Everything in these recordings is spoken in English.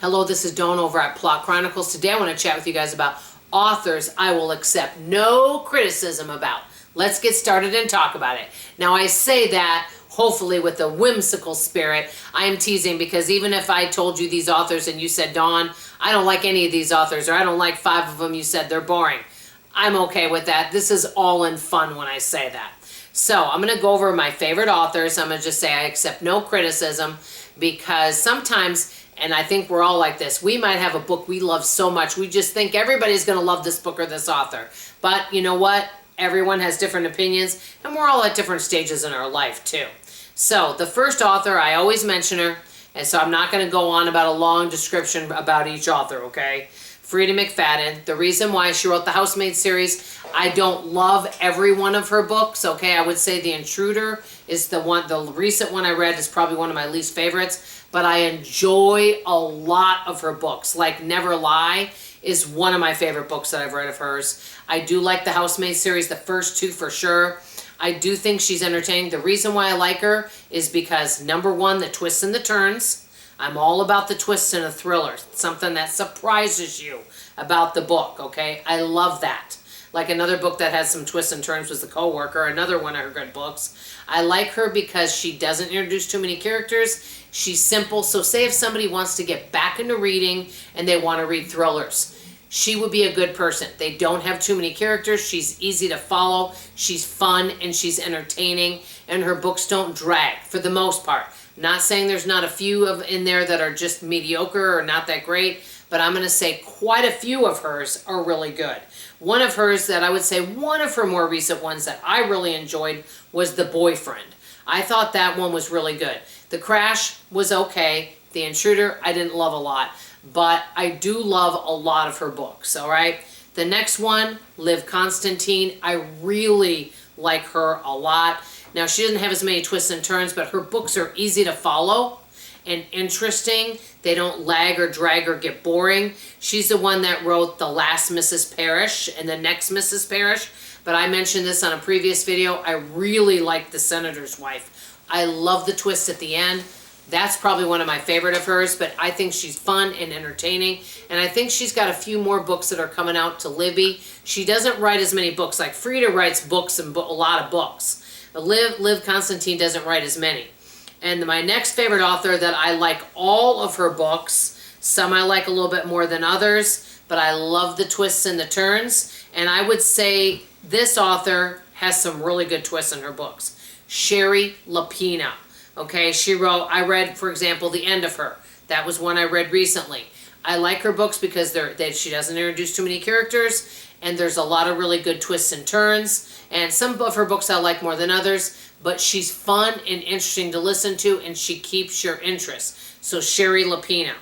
Hello, this is Dawn over at Plot Chronicles. Today I want to chat with you guys about authors I will accept no criticism about. Let's get started and talk about it. Now I say that hopefully with a whimsical spirit. I am teasing because even if I told you these authors and you said, Dawn, I don't like any of these authors, or I don't like 5 of them, you said they're boring. I'm okay with that. This is all in fun when I say that. So I'm going to go over my favorite authors. I'm going to just say I accept no criticism because sometimes, and I think we're all like this, we might have a book we love so much, we just think everybody's going to love this book or this author. But you know what? Everyone has different opinions, and we're all at different stages in our life too. So the first author, I always mention her, and so I'm not going to go on about a long description about each author, okay? Frida McFadden. The reason why she wrote the Housemaid series, I don't love every one of her books, okay? I would say The Intruder is the recent one I read is probably one of my least favorites, but I enjoy a lot of her books. Like Never Lie is one of my favorite books that I've read of hers. I do like the Housemaid series, the first 2 for sure. I do think she's entertaining. The reason why I like her is because, number 1, the twists and the turns. I'm all about the twists in a thriller, something that surprises you about the book, okay? I love that. Like another book that has some twists and turns was The Coworker, another one of her good books. I like her because she doesn't introduce too many characters. She's simple, so say if somebody wants to get back into reading and they want to read thrillers, she would be a good person. They don't have too many characters. She's easy to follow. She's fun and she's entertaining, and her books don't drag for the most part. Not saying there's not a few in there that are just mediocre or not that great, but I'm going to say quite a few of hers are really good. One of hers that I would say one of her more recent ones that I really enjoyed was The Boyfriend. I thought that one was really good. The Crash was okay. The Intruder I didn't love a lot, but I do love a lot of her books, all right? The next one, Liv Constantine, I really like her a lot. Now, she doesn't have as many twists and turns, but her books are easy to follow and interesting. They don't lag or drag or get boring. She's the one that wrote The Last Mrs. Parrish and The Next Mrs. Parrish, but I mentioned this on a previous video. I really like The Senator's Wife. I love the twist at the end. That's probably one of my favorite of hers, but I think she's fun and entertaining, and I think she's got a few more books that are coming out to Libby. She doesn't write as many books. Like Frida writes books and a lot of books. Liv Constantine doesn't write as many. And my next favorite author that I like all of her books, some I like a little bit more than others, but I love the twists and the turns, and I would say this author has some really good twists in her books. Shari Lapena. Okay, I read, for example, The End of Her. That was one I read recently. I like her books because she doesn't introduce too many characters, and there's a lot of really good twists and turns. And some of her books I like more than others, but she's fun and interesting to listen to, and she keeps your interest. So Shari Lapena.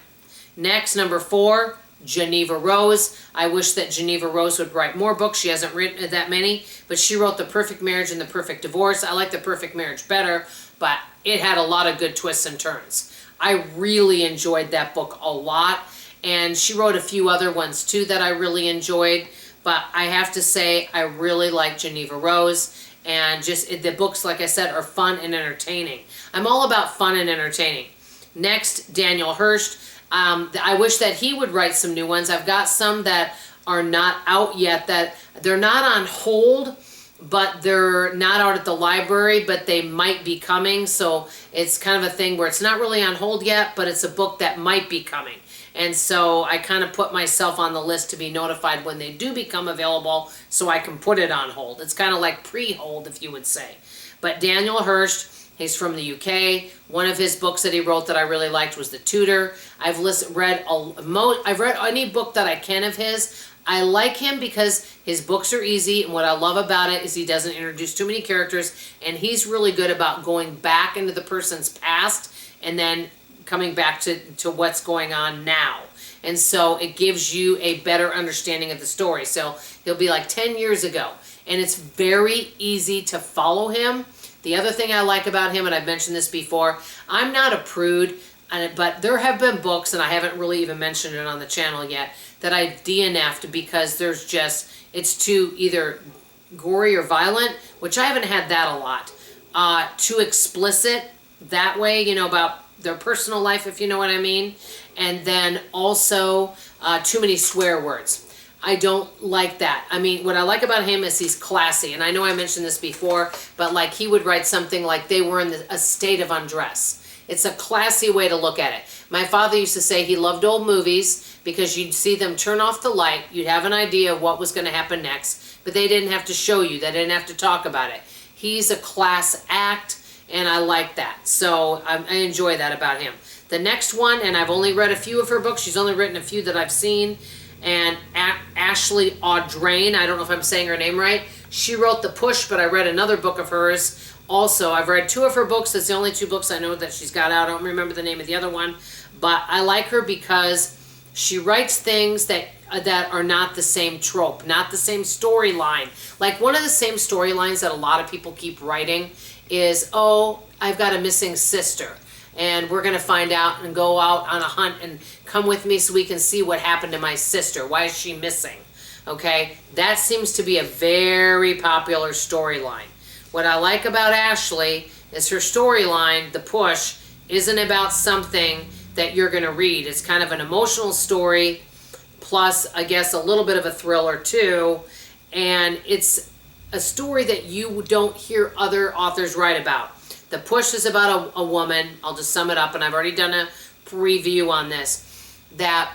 Next, number 4, Geneva Rose. I wish that Geneva Rose would write more books. She hasn't written that many, but she wrote The Perfect Marriage and The Perfect Divorce. I like The Perfect Marriage better, but it had a lot of good twists and turns. I really enjoyed that book a lot, and she wrote a few other ones too that I really enjoyed, but I have to say I really like Geneva Rose, and just the books, like I said, are fun and entertaining. I'm all about fun and entertaining. Next, Daniel Hurst. I wish that he would write some new ones. I've got some that are not out yet, that they're not on hold, but they're not out at the library, but they might be coming. So it's kind of a thing where it's not really on hold yet, but it's a book that might be coming. And so I kind of put myself on the list to be notified when they do become available so I can put it on hold. It's kind of like pre-hold, if you would say. But Daniel Hurst, he's from the UK. One of his books that he wrote that I really liked was The Tutor. I've read any book that I can of his. I like him because his books are easy, and what I love about it is he doesn't introduce too many characters, and he's really good about going back into the person's past and then coming back to what's going on now. And so it gives you a better understanding of the story. So he'll be like 10 years ago, and it's very easy to follow him. The other thing I like about him, and I've mentioned this before, I'm not a prude, but there have been books, and I haven't really even mentioned it on the channel yet, that I DNF'd because it's too either gory or violent, which I haven't had that a lot, too explicit that way, about their personal life, if you know what I mean. And then also too many swear words. I don't like that. I mean, what I like about him is he's classy. And I know I mentioned this before, but like he would write something like they were in a state of undress. It's a classy way to look at it. My father used to say he loved old movies because you'd see them turn off the light. You'd have an idea of what was going to happen next, but they didn't have to show you. They didn't have to talk about it. He's a class act, and I like that. So I enjoy that about him. The next one, and I've only read a few of her books. She's only written a few that I've seen. And Ashley Audrain, I don't know if I'm saying her name right. She wrote The Push, but I read another book of hers. Also, I've read 2 of her books. That's the only 2 books I know that she's got out. I don't remember the name of the other one. But I like her because she writes things that are not the same trope, not the same storyline. Like one of the same storylines that a lot of people keep writing is, oh, I've got a missing sister. And we're going to find out and go out on a hunt and come with me so we can see what happened to my sister. Why is she missing? Okay, that seems to be a very popular storyline. What I like about Ashley is her storyline, The Push, isn't about something that you're going to read. It's kind of an emotional story, plus, I guess, a little bit of a thriller too. And it's a story that you don't hear other authors write about. The Push is about a woman, I'll just sum it up, and I've already done a review on this, that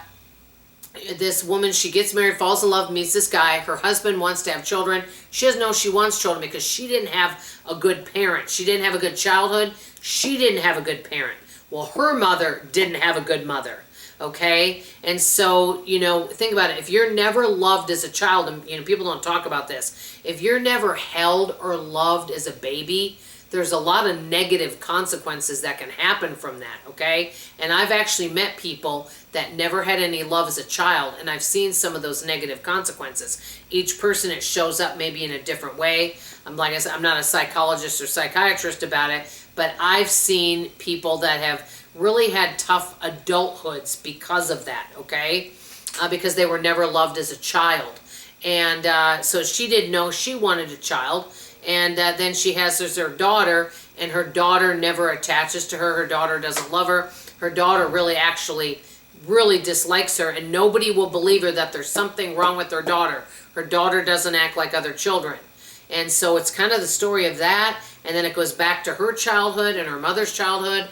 this woman, she gets married, falls in love, meets this guy, her husband wants to have children. She doesn't know she wants children because she didn't have a good parent. She didn't have a good childhood. She didn't have a good parent. Well, her mother didn't have a good mother, okay? And so, you know, think about it. If you're never loved as a child, and you know, people don't talk about this, if you're never held or loved as a baby, there's a lot of negative consequences that can happen from that, okay? And I've actually met people that never had any love as a child, and I've seen some of those negative consequences. Each person, it shows up maybe in a different way. Like I said, I'm not a psychologist or psychiatrist about it, but I've seen people that have really had tough adulthoods because of that, okay? Because they were never loved as a child. And so she didn't know she wanted a child. And then she has her daughter, and her daughter never attaches to her. Her daughter doesn't love her. Her daughter really dislikes her, and nobody will believe her that there's something wrong with her daughter. Her daughter doesn't act like other children. And so it's kind of the story of that, and then it goes back to her childhood and her mother's childhood.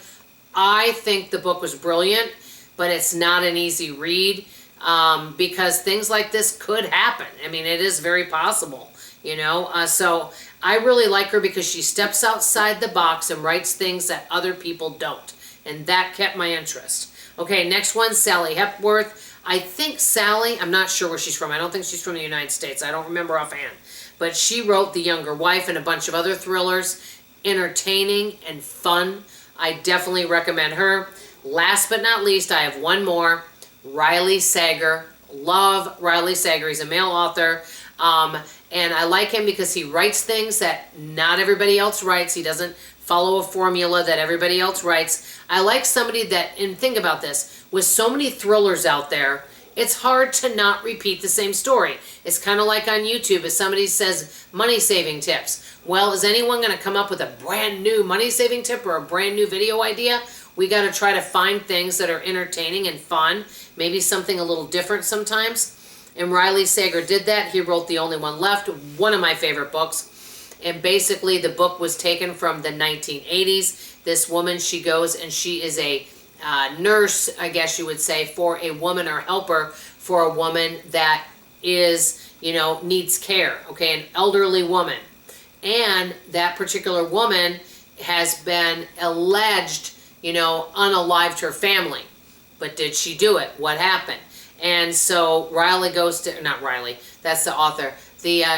I think the book was brilliant, but it's not an easy read because things like this could happen. I mean, it is very possible, you know. So I really like her because she steps outside the box and writes things that other people don't. And that kept my interest. Okay, next one, Sally Hepworth. I think Sally, I'm not sure where she's from. I don't think she's from the United States. I don't remember offhand. But she wrote The Younger Wife and a bunch of other thrillers. Entertaining and fun. I definitely recommend her. Last but not least, I have one more. Riley Sager. Love Riley Sager. He's a male author. And I like him because he writes things that not everybody else writes. He doesn't follow a formula that everybody else writes. I like somebody that, and think about this, with so many thrillers out there, it's hard to not repeat the same story. It's kind of like on YouTube, if somebody says money-saving tips. Well, is anyone going to come up with a brand new money-saving tip or a brand new video idea? We got to try to find things that are entertaining and fun, maybe something a little different sometimes. And Riley Sager did that. He wrote The Only One Left, one of my favorite books. And basically the book was taken from the 1980s. This woman, she goes and she is a nurse, I guess you would say, for a woman or helper for a woman that is, you know, needs care, okay, an elderly woman. And that particular woman has been alleged, you know, unalived her family. But did she do it? What happened? And so Riley goes to, not Riley, that's the author.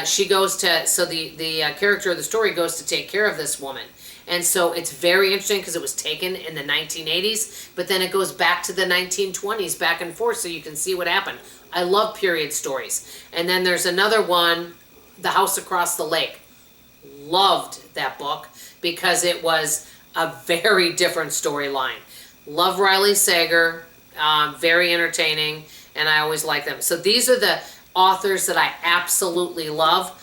She goes to, so the character of the story goes to take care of this woman. And so it's very interesting because it was taken in the 1980s, but then it goes back to the 1920s, back and forth, so you can see what happened. I love period stories. And then there's another one, The House Across the Lake. Loved that book because it was a very different storyline. Love Riley Sager, very entertaining, and I always like them. So these are the authors that I absolutely love.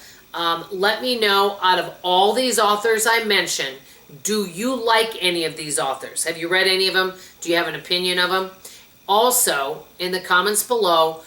Let me know, out of all these authors I mentioned, Do you like any of these authors? Have you read any of them? Do you have an opinion of them? Also, in the comments below,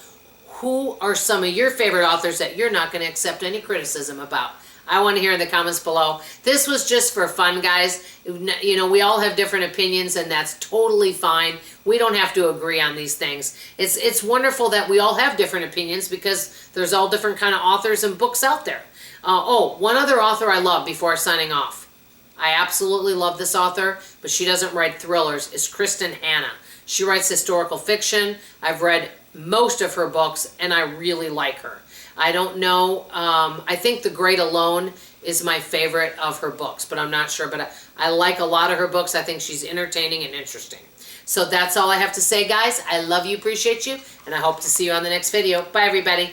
who are some of your favorite authors that you're not going to accept any criticism about? I want to hear in the comments below. This was just for fun, guys. You know, we all have different opinions, and that's totally fine. We don't have to agree on these things. It's wonderful that we all have different opinions because there's all different kind of authors and books out there. Oh, one other author I love before signing off. I absolutely love this author, but she doesn't write thrillers, is Kristen Hanna. She writes historical fiction. I've read most of her books, and I really like her. I don't know, I think The Great Alone is my favorite of her books, but I'm not sure. But I like a lot of her books. I think she's entertaining and interesting. So that's all I have to say, guys. I love you, appreciate you, and I hope to see you on the next video. Bye, everybody.